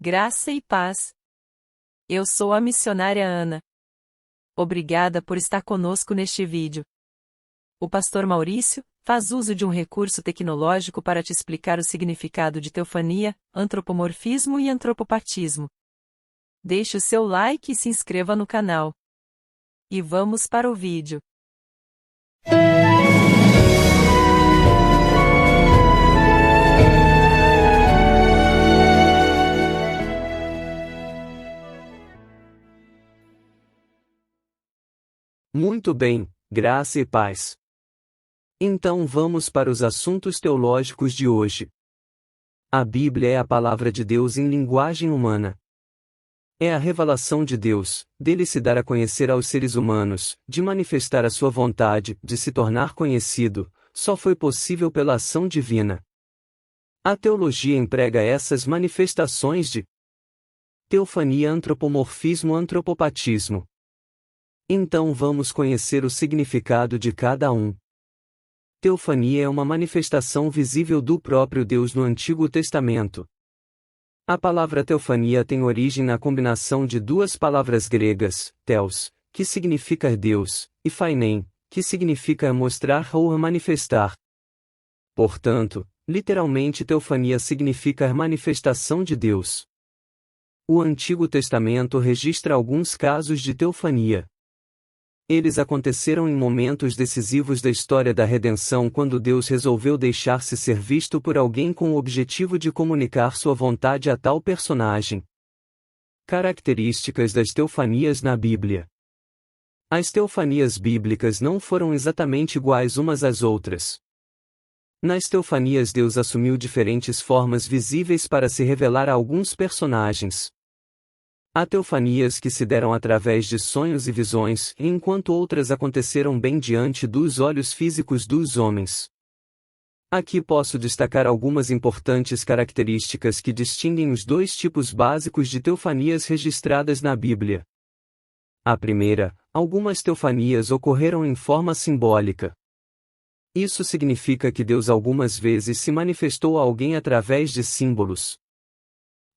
Graça e paz. Eu sou a missionária Ana. Obrigada por estar conosco neste vídeo. O pastor Maurício faz uso de um recurso tecnológico para te explicar o significado de teofania, antropomorfismo e antropopatismo. Deixe o seu like e se inscreva no canal. E vamos para o vídeo. Muito bem, graça e paz. Então vamos para os assuntos teológicos de hoje. A Bíblia é a palavra de Deus em linguagem humana. É a revelação de Deus, dele se dar a conhecer aos seres humanos, de manifestar a sua vontade, de se tornar conhecido, só foi possível pela ação divina. A teologia emprega essas manifestações de teofania, antropomorfismo, antropopatismo. Então vamos conhecer o significado de cada um. Teofania é uma manifestação visível do próprio Deus no Antigo Testamento. A palavra teofania tem origem na combinação de duas palavras gregas, theos, que significa Deus, e phainein, que significa mostrar ou manifestar. Portanto, literalmente teofania significa manifestação de Deus. O Antigo Testamento registra alguns casos de teofania. Eles aconteceram em momentos decisivos da história da redenção quando Deus resolveu deixar-se ser visto por alguém com o objetivo de comunicar sua vontade a tal personagem. Características das teofanias na Bíblia. As teofanias bíblicas não foram exatamente iguais umas às outras. Nas teofanias Deus assumiu diferentes formas visíveis para se revelar a alguns personagens. Há teofanias que se deram através de sonhos e visões, enquanto outras aconteceram bem diante dos olhos físicos dos homens. Aqui posso destacar algumas importantes características que distinguem os dois tipos básicos de teofanias registradas na Bíblia. A primeira, algumas teofanias ocorreram em forma simbólica. Isso significa que Deus algumas vezes se manifestou a alguém através de símbolos.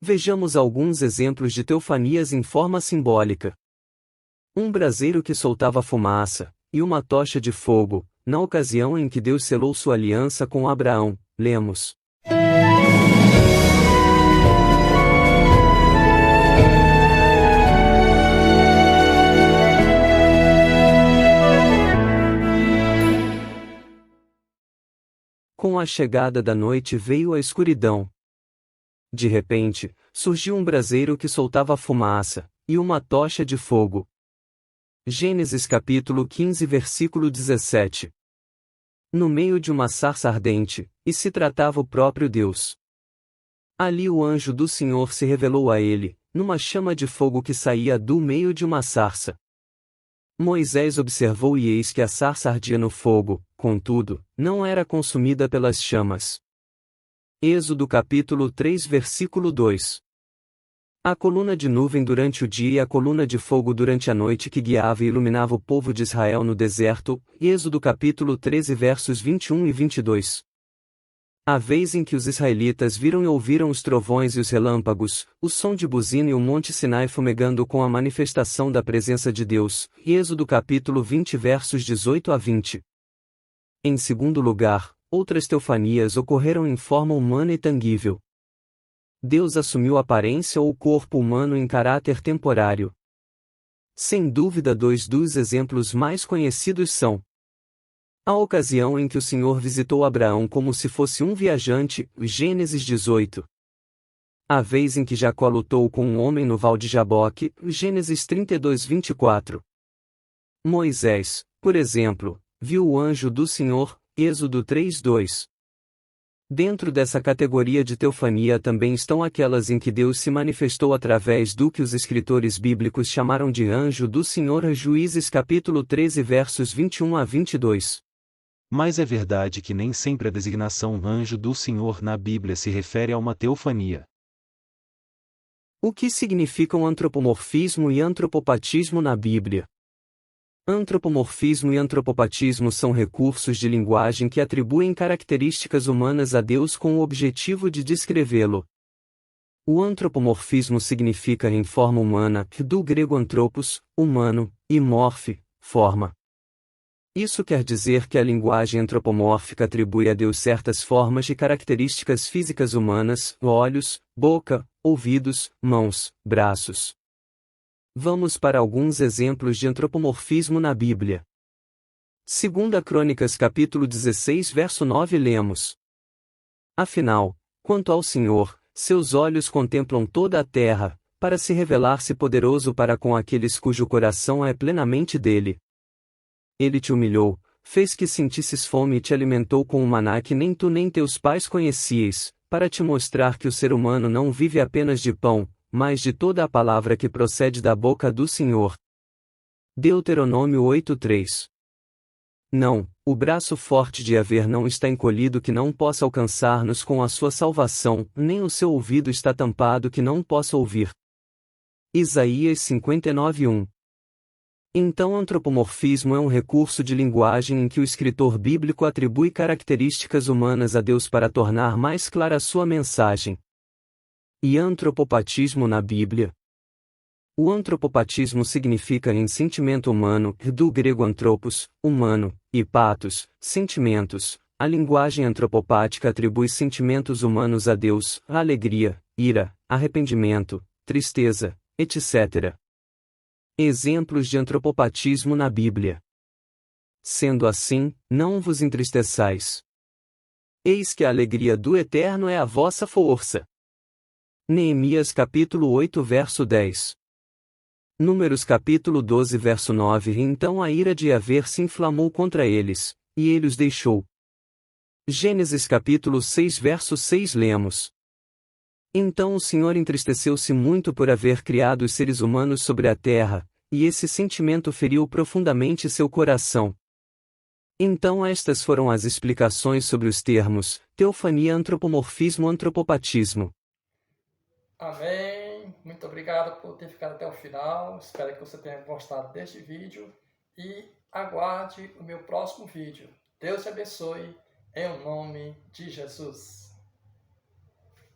Vejamos alguns exemplos de teofanias em forma simbólica. Um braseiro que soltava fumaça, e uma tocha de fogo, na ocasião em que Deus selou sua aliança com Abraão, lemos. Com a chegada da noite veio a escuridão. De repente, surgiu um braseiro que soltava fumaça, e uma tocha de fogo. Gênesis capítulo 15 versículo 17. No meio de uma sarça ardente, e se tratava o próprio Deus. Ali o anjo do Senhor se revelou a ele, numa chama de fogo que saía do meio de uma sarça. Moisés observou e eis que a sarça ardia no fogo, contudo, não era consumida pelas chamas. Êxodo capítulo 3 versículo 2. A coluna de nuvem durante o dia e a coluna de fogo durante a noite que guiava e iluminava o povo de Israel no deserto, Êxodo capítulo 13 versos 21 e 22. A vez em que os israelitas viram e ouviram os trovões e os relâmpagos, o som de buzina e o monte Sinai fumegando com a manifestação da presença de Deus, Êxodo capítulo 20 versos 18 a 20. Em segundo lugar, outras teofanias ocorreram em forma humana e tangível. Deus assumiu aparência ou corpo humano em caráter temporário. Sem dúvida, dois dos exemplos mais conhecidos são a ocasião em que o Senhor visitou Abraão como se fosse um viajante, Gênesis 18. A vez em que Jacó lutou com um homem no val de Jaboque, Gênesis 32, 24. Moisés, por exemplo, viu o anjo do Senhor, Êxodo 3, 2. Dentro dessa categoria de teofania também estão aquelas em que Deus se manifestou através do que os escritores bíblicos chamaram de anjo do Senhor, Juízes capítulo 13 versos 21 a 22. Mas é verdade que nem sempre a designação anjo do Senhor na Bíblia se refere a uma teofania. O que significam antropomorfismo e antropopatismo na Bíblia? Antropomorfismo e antropopatismo são recursos de linguagem que atribuem características humanas a Deus com o objetivo de descrevê-lo. O antropomorfismo significa em forma humana, do grego anthropos, humano, e morphe, forma. Isso quer dizer que a linguagem antropomórfica atribui a Deus certas formas e características físicas humanas, olhos, boca, ouvidos, mãos, braços. Vamos para alguns exemplos de antropomorfismo na Bíblia. 2 Crônicas capítulo 16 verso 9 lemos: Afinal, quanto ao Senhor, seus olhos contemplam toda a terra, para se revelar-se poderoso para com aqueles cujo coração é plenamente dele. Ele te humilhou, fez que sentisses fome e te alimentou com um maná que nem tu nem teus pais conhecieis, para te mostrar que o ser humano não vive apenas de pão, mas de toda a palavra que procede da boca do Senhor. Deuteronômio 8:3. Não, o braço forte de Yahvé não está encolhido que não possa alcançar-nos com a sua salvação, nem o seu ouvido está tampado que não possa ouvir. Isaías 59:1. Então antropomorfismo é um recurso de linguagem em que o escritor bíblico atribui características humanas a Deus para tornar mais clara sua mensagem. E antropopatismo na Bíblia? O antropopatismo significa em sentimento humano, do grego anthropos, humano, e patos, sentimentos. A linguagem antropopática atribui sentimentos humanos a Deus, alegria, ira, arrependimento, tristeza, etc. Exemplos de antropopatismo na Bíblia. Sendo assim, não vos entristeçais. Eis que a alegria do Eterno é a vossa força. Neemias capítulo 8 verso 10. Números capítulo 12 verso 9. Então a ira de Yahvé se inflamou contra eles, e ele os deixou. Gênesis capítulo 6 verso 6 lemos: Então o Senhor entristeceu-se muito por haver criado os seres humanos sobre a terra, e esse sentimento feriu profundamente seu coração. Então estas foram as explicações sobre os termos, teofania, antropomorfismo, antropopatismo. Amém. Muito obrigado por ter ficado até o final. Espero que você tenha gostado deste vídeo e aguarde o meu próximo vídeo. Deus te abençoe, em nome de Jesus.